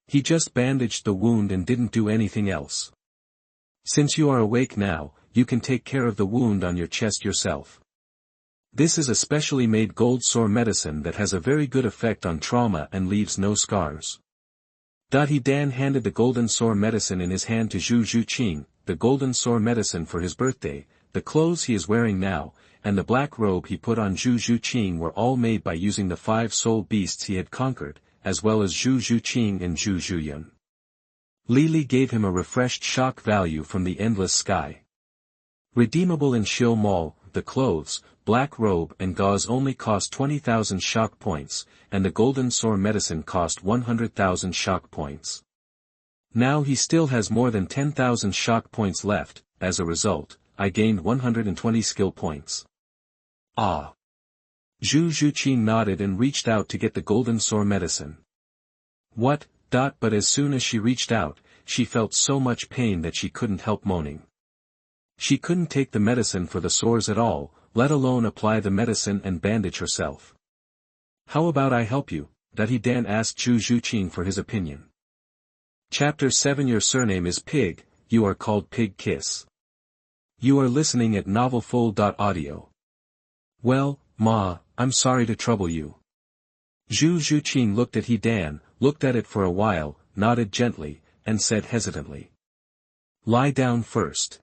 He just bandaged the wound and didn't do anything else. Since you are awake now, you can take care of the wound on your chest yourself. This is a specially made gold sore medicine that has a very good effect on trauma and leaves no scars. He Dan handed the golden sore medicine in his hand to Zhu Zhuqing, the golden sore medicine for his birthday, the clothes he is wearing now, and the black robe he put on Zhu Zhuqing were all made by using the 5 soul beasts he had conquered, as well as Zhu Zhuqing and Zhu Zhuyun. Li gave him a refreshed shock value from the endless sky. Redeemable in Shil Mall, the clothes, black robe and gauze only cost 20,000 shock points, and the golden sore medicine cost 100,000 shock points. Now he still has more than 10,000 shock points left. As a result, I gained 120 skill points. Ah! Zhu Zhuqing nodded and reached out to get the golden sore medicine. What? But as soon as she reached out, she felt so much pain that she couldn't help moaning. She couldn't take the medicine for the sores at all, let alone apply the medicine and bandage herself. How about I help you? He Dan asked Zhu Zhuqing for his opinion. Chapter 7. Your surname is Pig, you are called Pig Kiss. You are listening at novelfull.audio. Well, Ma, I'm sorry to trouble you. Zhu Zhuqing looked at He Dan, looked at it for a while, nodded gently, and said hesitantly. Lie down first.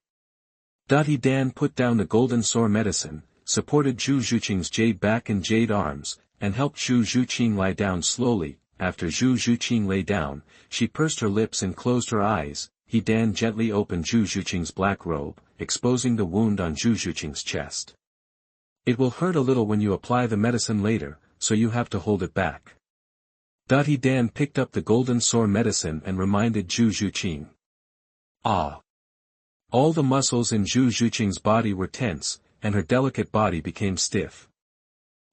He Dan put down the golden sore medicine, supported Zhu Zhuqing's jade back and jade arms, and helped Zhu Zhuqing lie down slowly. After Zhu Zhuqing lay down, she pursed her lips and closed her eyes. He Dan gently opened Zhu Zhuqing's black robe, exposing the wound on Zhu Zhuqing's chest. It will hurt a little when you apply the medicine later, so you have to hold it back. He Dan picked up the golden sore medicine and reminded Zhu Zhuqing. Ah! All the muscles in Zhu Zhuqing's body were tense, and her delicate body became stiff.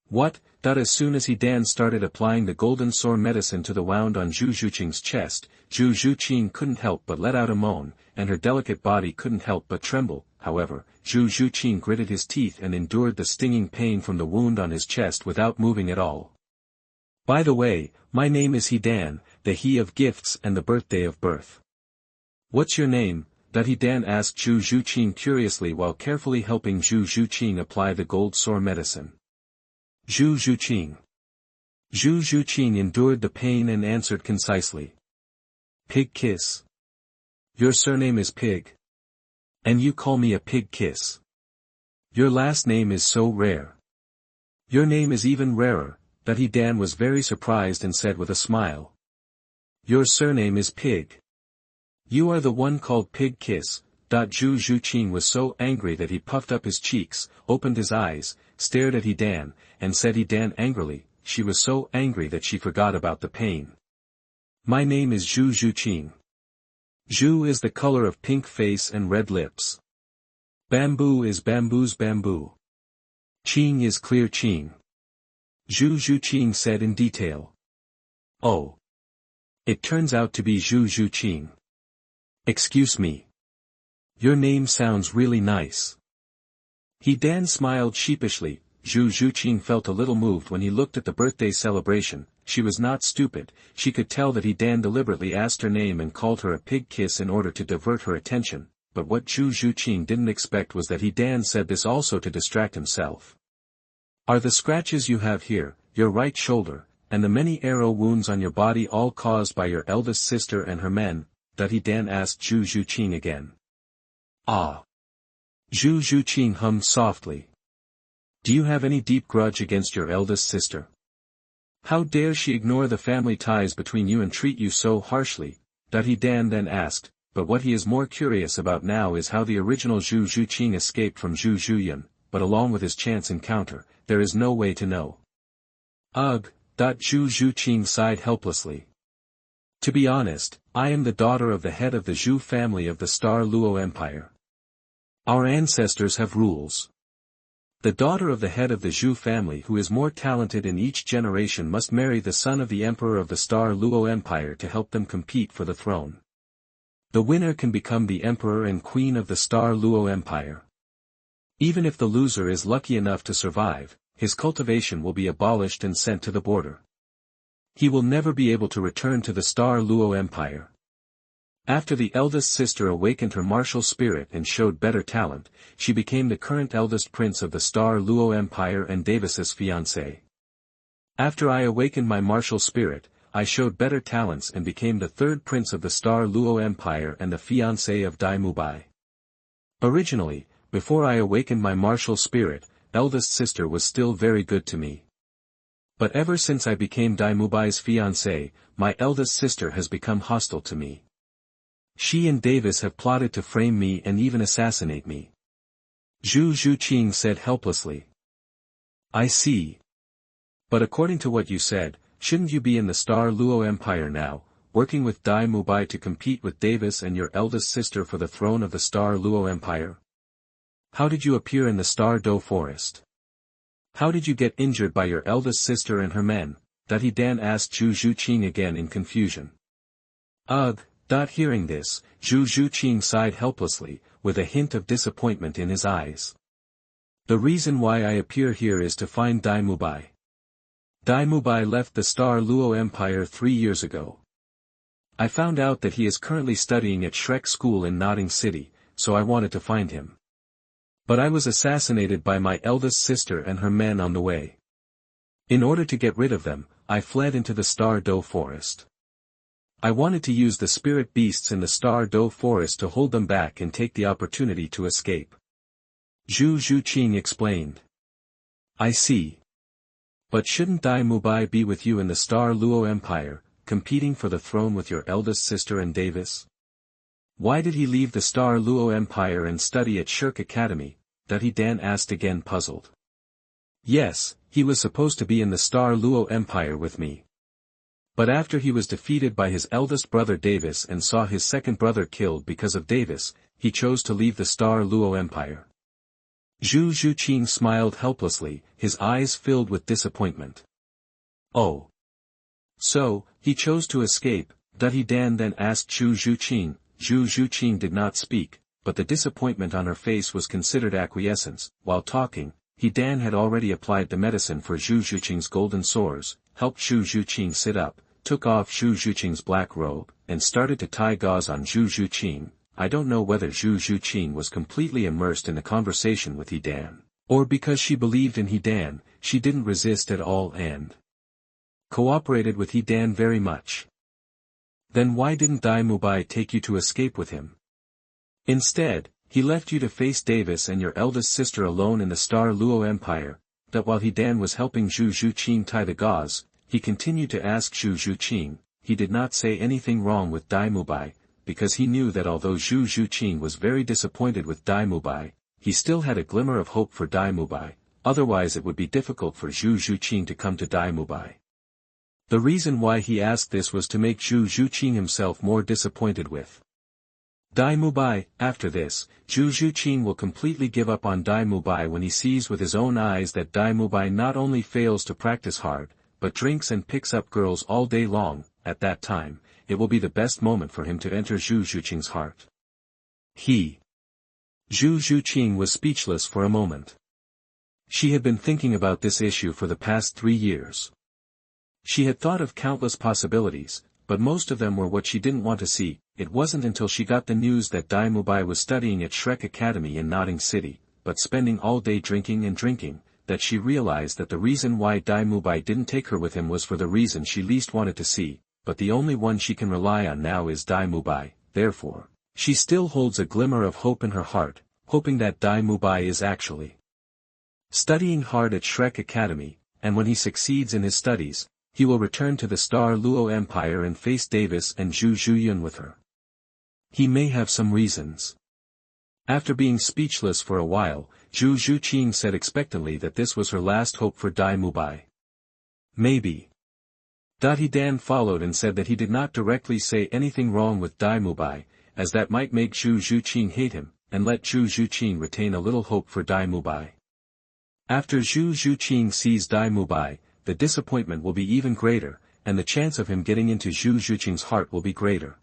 What? As soon as He Dan started applying the golden sore medicine to the wound on Zhu Zhuqing's chest, Zhu Zhuqing couldn't help but let out a moan, and her delicate body couldn't help but tremble. However, Zhu Zhuqing gritted his teeth and endured the stinging pain from the wound on his chest without moving at all. By the way, my name is He Dan, the He of gifts and the birthday of birth. What's your name? He Dan asked Zhu Zhuqing curiously while carefully helping Zhu Zhuqing apply the gold sore medicine. Zhu Zhuqing. Zhu Zhuqing endured the pain and answered concisely. Pig Kiss. Your surname is Pig. And you call me a Pig Kiss. Your last name is so rare. Your name is even rarer. He Dan was very surprised and said with a smile. Your surname is Pig. You are the one called Pig Kiss. Zhu Zhuqing was so angry that he puffed up his cheeks, opened his eyes, stared at He Dan, and said He Dan angrily. She was so angry that she forgot about the pain. My name is Zhu Zhuqing. Zhu is the color of pink face and red lips. Bamboo is bamboo's bamboo. Qing is clear Qing. Zhu Zhuqing said in detail. Oh. It turns out to be Zhu Zhuqing. Excuse me. Your name sounds really nice. Dan smiled sheepishly. Zhu Zhuqing felt a little moved when he looked at the birthday celebration. She was not stupid, she could tell that Dan deliberately asked her name and called her a pig kiss in order to divert her attention, but what Zhu Zhuqing didn't expect was that Dan said this also to distract himself. Are the scratches you have here, your right shoulder, and the many arrow wounds on your body all caused by your eldest sister and her men? Dan asked Zhu Zhuqing again. Ah. Zhu Zhuqing hummed softly. Do you have any deep grudge against your eldest sister? How dare she ignore the family ties between you and treat you so harshly? Dan then asked, but what he is more curious about now is how the original Zhu Zhuqing escaped from Zhu Zhuyan, but along with his chance encounter, there is no way to know. Ugh, Zhu Zhuqing sighed helplessly. To be honest, I am the daughter of the head of the Zhu family of the Star Luo Empire. Our ancestors have rules. The daughter of the head of the Zhu family who is more talented in each generation must marry the son of the emperor of the Star Luo Empire to help them compete for the throne. The winner can become the emperor and queen of the Star Luo Empire. Even if the loser is lucky enough to survive, his cultivation will be abolished and sent to the border. He will never be able to return to the Star Luo Empire. After the eldest sister awakened her martial spirit and showed better talent, she became the current eldest prince of the Star Luo Empire and Davis's fiancé. After I awakened my martial spirit, I showed better talents and became the third prince of the Star Luo Empire and the fiancé of Dai Mubai. Originally, before I awakened my martial spirit, eldest sister was still very good to me. But ever since I became Dai Mubai's fiancé, my eldest sister has become hostile to me. She and Davis have plotted to frame me and even assassinate me. Zhu Zhuqing said helplessly. I see. But according to what you said, shouldn't you be in the Star Luo Empire now, working with Dai Mubai to compete with Davis and your eldest sister for the throne of the Star Luo Empire? How did you appear in the Star Do Forest? How did you get injured by your eldest sister and her men? Dan asked Zhu Zhuqing again in confusion. Ugh. Hearing this, Zhu Zhuqing sighed helplessly, with a hint of disappointment in his eyes. The reason why I appear here is to find Dai Mubai. Dai Mubai left the Star Luo Empire 3 years ago. I found out that he is currently studying at Shrek School in Nodding City, so I wanted to find him. But I was assassinated by my eldest sister and her men on the way. In order to get rid of them, I fled into the Star Do Forest. I wanted to use the spirit beasts in the Star Do Forest to hold them back and take the opportunity to escape. Zhu Zhuqing explained. I see. But shouldn't Dai Mubai be with you in the Star Luo Empire, competing for the throne with your eldest sister and Davis? Why did he leave the Star Luo Empire and study at Shirk Academy? Dan asked again puzzled. Yes, he was supposed to be in the Star Luo Empire with me. But after he was defeated by his eldest brother Davis and saw his second brother killed because of Davis, he chose to leave the Star Luo Empire. Zhu Zhuqing smiled helplessly, his eyes filled with disappointment. Oh. So, he chose to escape, Dan then asked Zhu Zhuqing. Zhu Zhuqing did not speak, but the disappointment on her face was considered acquiescence. While talking, Dan had already applied the medicine for Zhu Zhuqing's golden sores, helped Zhu Zhuqing sit up, took off Zhu Zhuqing's black robe, and started to tie gauze on Zhu Zhuqing. I don't know whether Zhu Zhuqing was completely immersed in the conversation with Dan, or because she believed in Dan, she didn't resist at all and cooperated with Dan very much. Then why didn't Dai Mubai take you to escape with him? Instead, he left you to face Davis and your eldest sister alone in the Star Luo Empire. While Dan was helping Zhu Zhuqing tie the gauze, he continued to ask Zhu Zhuqing. He did not say anything wrong with Dai Mubai, because he knew that although Zhu Zhuqing was very disappointed with Dai Mubai, he still had a glimmer of hope for Dai Mubai, otherwise it would be difficult for Zhu Zhuqing to come to Dai Mubai. The reason why he asked this was to make Zhu Zhuqing himself more disappointed with Dai Mubai. After this, Zhu Zhuqing will completely give up on Dai Mubai when he sees with his own eyes that Dai Mubai not only fails to practice hard, but drinks and picks up girls all day long. At that time, it will be the best moment for him to enter Zhu Zhuqing's heart. He Zhu Zhuqing was speechless for a moment. She had been thinking about this issue for the past 3 years. She had thought of countless possibilities, but most of them were what she didn't want to see. It wasn't until she got the news that Dai Mubai was studying at Shrek Academy in Notting City, but spending all day drinking and drinking, that she realized that the reason why Dai Mubai didn't take her with him was for the reason she least wanted to see, but the only one she can rely on now is Dai Mubai. Therefore, she still holds a glimmer of hope in her heart, hoping that Dai Mubai is actually studying hard at Shrek Academy, and when he succeeds in his studies, he will return to the Star Luo Empire and face Davis and Zhu Zhuyun with her. He may have some reasons. After being speechless for a while, Zhu Zhuqing said expectantly that this was her last hope for Dai Mubai. Maybe. He Dan followed and said that he did not directly say anything wrong with Dai Mubai, as that might make Zhu Zhuqing hate him, and let Zhu Zhuqing retain a little hope for Dai Mubai. After Zhu Zhuqing sees Dai Mubai, the disappointment will be even greater, and the chance of him getting into Zhu Zhuqing's heart will be greater.